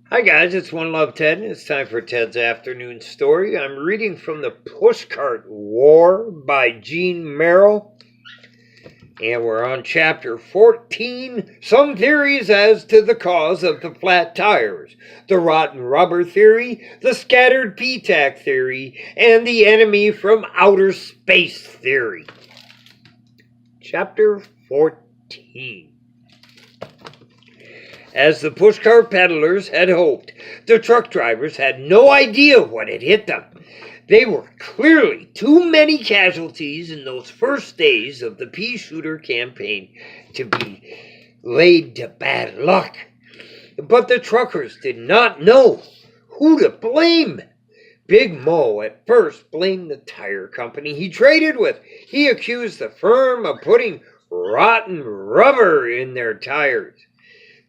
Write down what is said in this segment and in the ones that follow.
Hi guys, it's One Love Ted, and it's time for Ted's afternoon story. I'm reading from the Pushcart War by Gene Merrill, and we're on chapter 14. Some theories as to the cause of the flat tires, the rotten rubber theory, the scattered P-tack theory, and the enemy from outer space theory. Chapter 14. As the pushcart peddlers had hoped, the truck drivers had no idea what had hit them. They were clearly too many casualties in those first days of the pea shooter campaign to be laid to bad luck. But the truckers did not know who to blame. Big Mo at first blamed the tire company he traded with. He accused the firm of putting rotten rubber in their tires.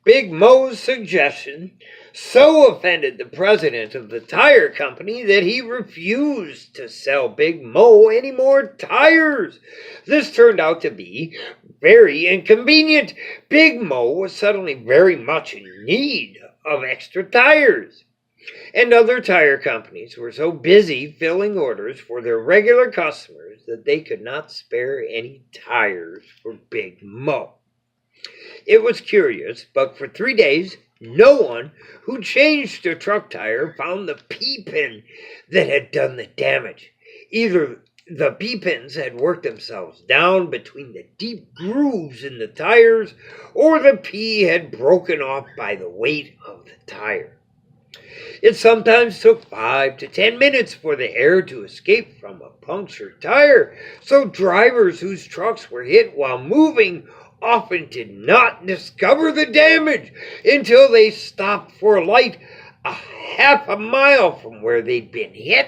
Big Mo's suggestion so offended the president of the tire company that he refused to sell Big Mo any more tires. This turned out to be very inconvenient. Big Mo was suddenly very much in need of extra tires. And other tire companies were so busy filling orders for their regular customers that they could not spare any tires for Big Mo. It was curious, but for 3 days, no one who changed a truck tire found the P-pin that had done the damage. Either the P-pins had worked themselves down between the deep grooves in the tires, or the P had broken off by the weight of the tire. It sometimes took 5 to 10 minutes for the air to escape from a punctured tire, so drivers whose trucks were hit while moving often did not discover the damage until they stopped for a light a half a mile from where they'd been hit.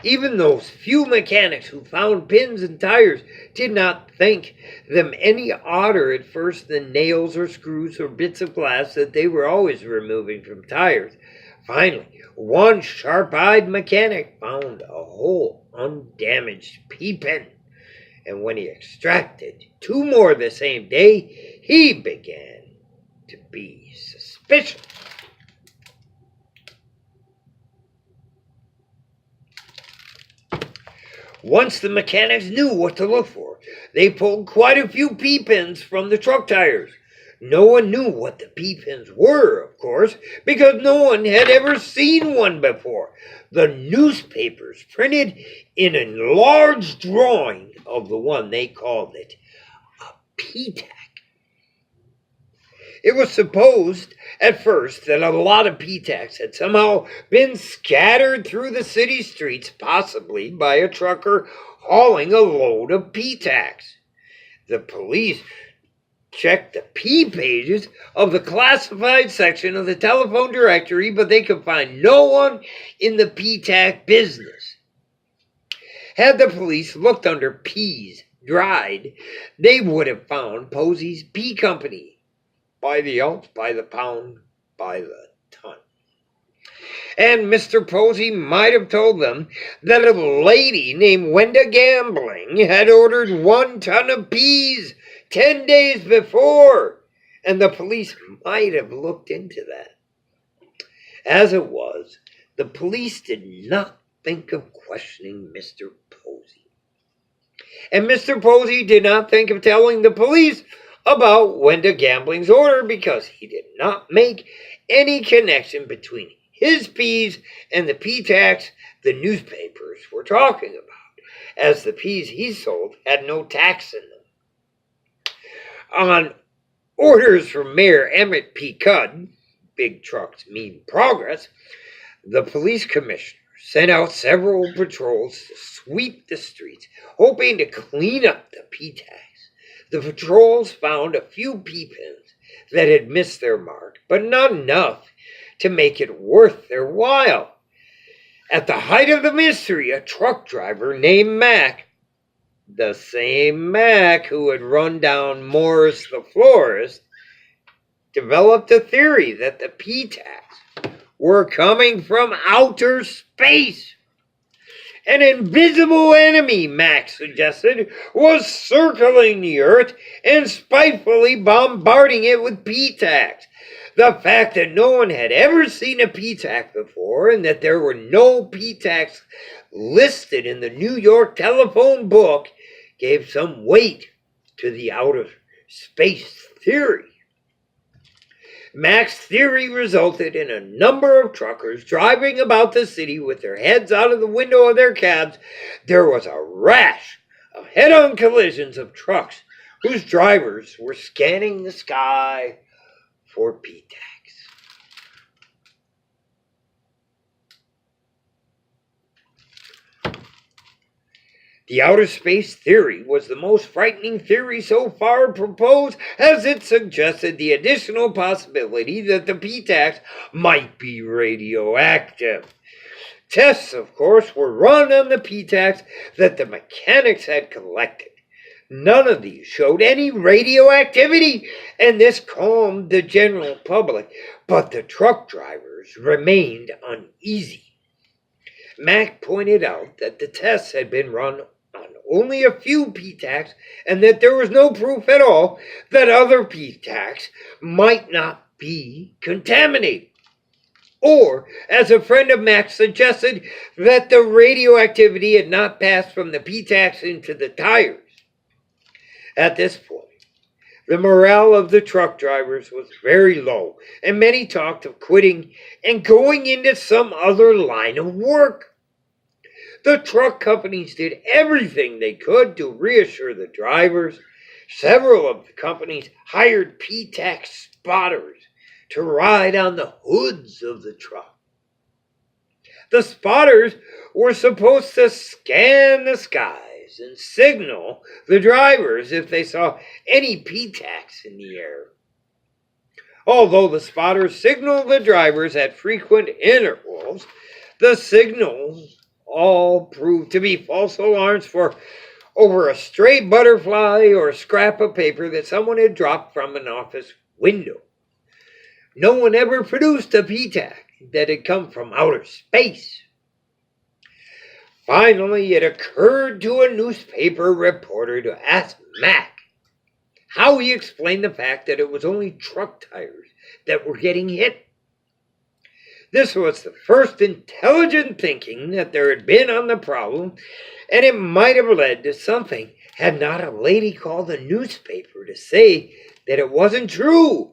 Even those few mechanics who found pins and tires did not think them any odder at first than nails or screws or bits of glass that they were always removing from tires. Finally, one sharp-eyed mechanic found a whole undamaged P-pin. And when he extracted 2 more the same day, he began to be suspicious. Once the mechanics knew what to look for, they pulled quite a few P-pins from the truck tires. No one knew what the P-pins were, of course, because no one had ever seen one before. The newspapers printed an enlarged drawing of the one they called it a P-tack. It was supposed at first that a lot of P-tacks had somehow been scattered through the city streets, possibly by a trucker hauling a load of P-tacks. The police checked the P pages of the classified section of the telephone directory, but they could find no one in the P-tack business. Had the police looked under P's dried, they would have found Posey's P Company by the ounce, by the pound, by the ton. And Mr. Posey might have told them that a lady named Wenda Gambling had ordered 1 ton of peas 10 days before, and the police might have looked into that. As it was, the police did not think of questioning Mr. Posey. And Mr. Posey did not think of telling the police about Wenda Gambling's order because he did not make any connection between his peas and the P-tacks the newspapers were talking about, as the peas he sold had no tax in them. On orders from Mayor Emmett P. Cudd, Big Trucks Mean Progress, the police commissioner sent out several patrols to sweep the streets, hoping to clean up the P-tags. The patrols found a few P-pins that had missed their mark, but not enough to make it worth their while. At the height of the mystery, a truck driver named Mac, the same Mac who had run down Morris the florist, developed a theory that the P-tacks were coming from outer space. An invisible enemy, Max suggested, was circling the Earth and spitefully bombarding it with P-tacks. The fact that no one had ever seen a P-tack before and that there were no P-tacks listed in the New York telephone book gave some weight to the outer space theory. Mac's theory resulted in a number of truckers driving about the city with their heads out of the window of their cabs. There was a rash of head-on collisions of trucks whose drivers were scanning the sky for P-tacks. The outer space theory was the most frightening theory so far proposed, as it suggested the additional possibility that the P-tacks might be radioactive. Tests, of course, were run on the P-tacks that the mechanics had collected. None of these showed any radioactivity, and this calmed the general public, but the truck drivers remained uneasy. Mac pointed out that the tests had been run on only a few P-tacks and that there was no proof at all that other P-tacks might not be contaminated. Or, as a friend of Mac's suggested, that the radioactivity had not passed from the P-tacks into the tires. At this point, the morale of the truck drivers was very low, and many talked of quitting and going into some other line of work. The truck companies did everything they could to reassure the drivers. Several of the companies hired P-tack spotters to ride on the hoods of the truck. The spotters were supposed to scan the skies and signal the drivers if they saw any P-tacks in the air. Although the spotters signaled the drivers at frequent intervals, the signals all proved to be false alarms for over a stray butterfly or scrap of paper that someone had dropped from an office window. No one ever produced a P-tack that had come from outer space. Finally, it occurred to a newspaper reporter to ask Mac how he explained the fact that it was only truck tires that were getting hit. This was the first intelligent thinking that there had been on the problem, and it might have led to something had not a lady called the newspaper to say that it wasn't true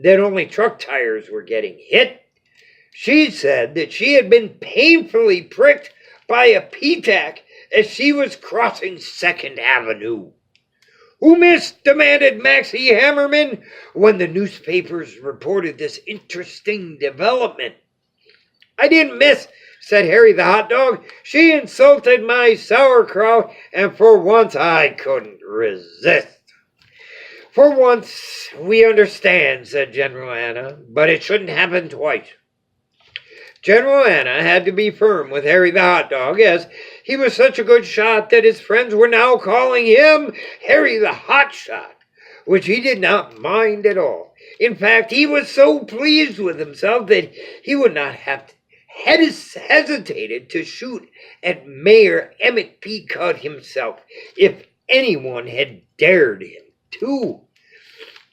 that only truck tires were getting hit. She said that she had been painfully pricked by a P-tack as she was crossing 2nd Avenue. Who missed? Demanded Maxie Hammerman when the newspapers reported this interesting development. I didn't miss, said Harry the hot dog. She insulted my sauerkraut, and for once I couldn't resist. For once we understand, said General Anna, but it shouldn't happen twice. General Anna had to be firm with Harry the hot dog, as he was such a good shot that his friends were now calling him Harry the hot shot, which he did not mind at all. In fact, he was so pleased with himself that he would not have hesitated to shoot at Mayor Emmett Peacock himself if anyone had dared him to.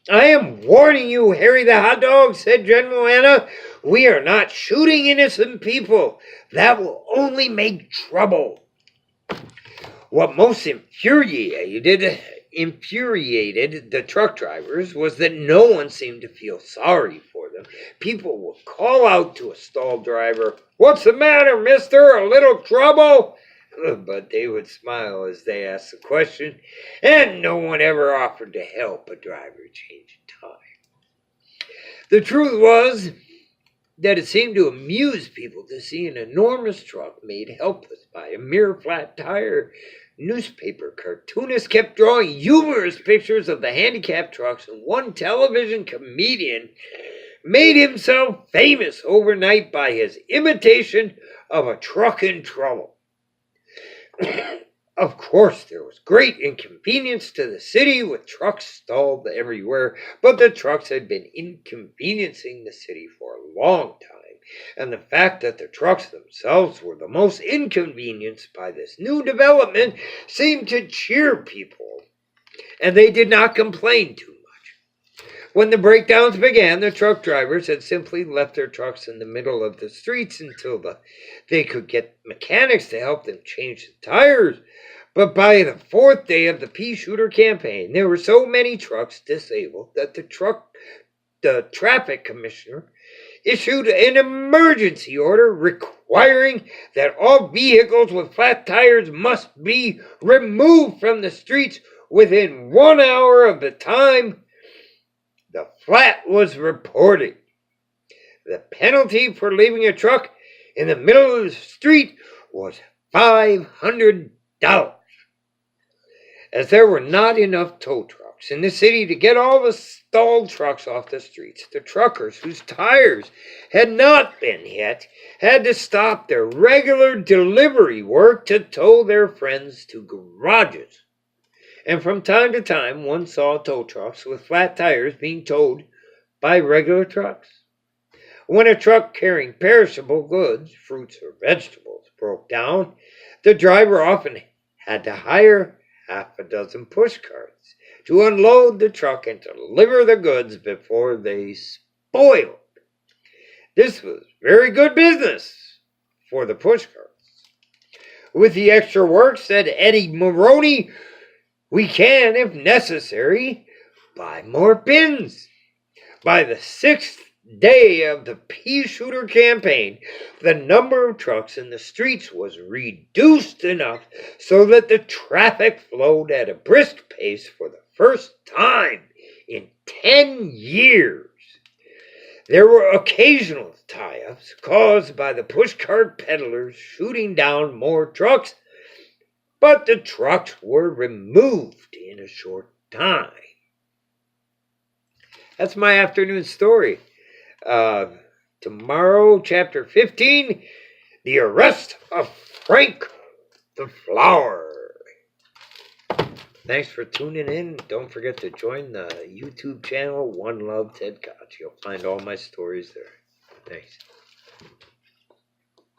I am warning you, Harry the hot dog, said General Anna. We are not shooting innocent people. That will only make trouble. What most infuriated the truck drivers was that no one seemed to feel sorry for them. People would call out to a stalled driver, "What's the matter, mister? A little trouble?" But they would smile as they asked the question, and no one ever offered to help a driver change a tire. The truth was that it seemed to amuse people to see an enormous truck made helpless by a mere flat tire. Newspaper cartoonists kept drawing humorous pictures of the handicapped trucks, and one television comedian made himself famous overnight by his imitation of a truck in trouble. Of course, there was great inconvenience to the city with trucks stalled everywhere, but the trucks had been inconveniencing the city for a long time, and the fact that the trucks themselves were the most inconvenienced by this new development seemed to cheer people, and they did not complain too much. When the breakdowns began, the truck drivers had simply left their trucks in the middle of the streets until they could get mechanics to help them change the tires. But by the fourth day of the pea shooter campaign, there were so many trucks disabled that the traffic commissioner issued an emergency order requiring that all vehicles with flat tires must be removed from the streets within 1 hour of the time the flat was reported. The penalty for leaving a truck in the middle of the street was $500. As there were not enough tow trucks in the city to get all the stalled trucks off the streets, the truckers whose tires had not been hit had to stop their regular delivery work to tow their friends to garages. And from time to time, one saw tow trucks with flat tires being towed by regular trucks. When a truck carrying perishable goods, fruits or vegetables, broke down, the driver often had to hire half a dozen push carts to unload the truck and deliver the goods before they spoiled. This was very good business for the push carts. With the extra work, said Eddie Maroney, we can, if necessary, buy more pins. By the 6th day of the pea shooter campaign, the number of trucks in the streets was reduced enough so that the traffic flowed at a brisk pace for the first time in 10 years. There were occasional tie-ups caused by the pushcart peddlers shooting down more trucks, but the trucks were removed in a short time. That's my afternoon story. Tomorrow, chapter 15, the arrest of Frank the Flower. Thanks for tuning in. Don't forget to join the YouTube channel, One Love Ted Koch. You'll find all my stories there. Thanks.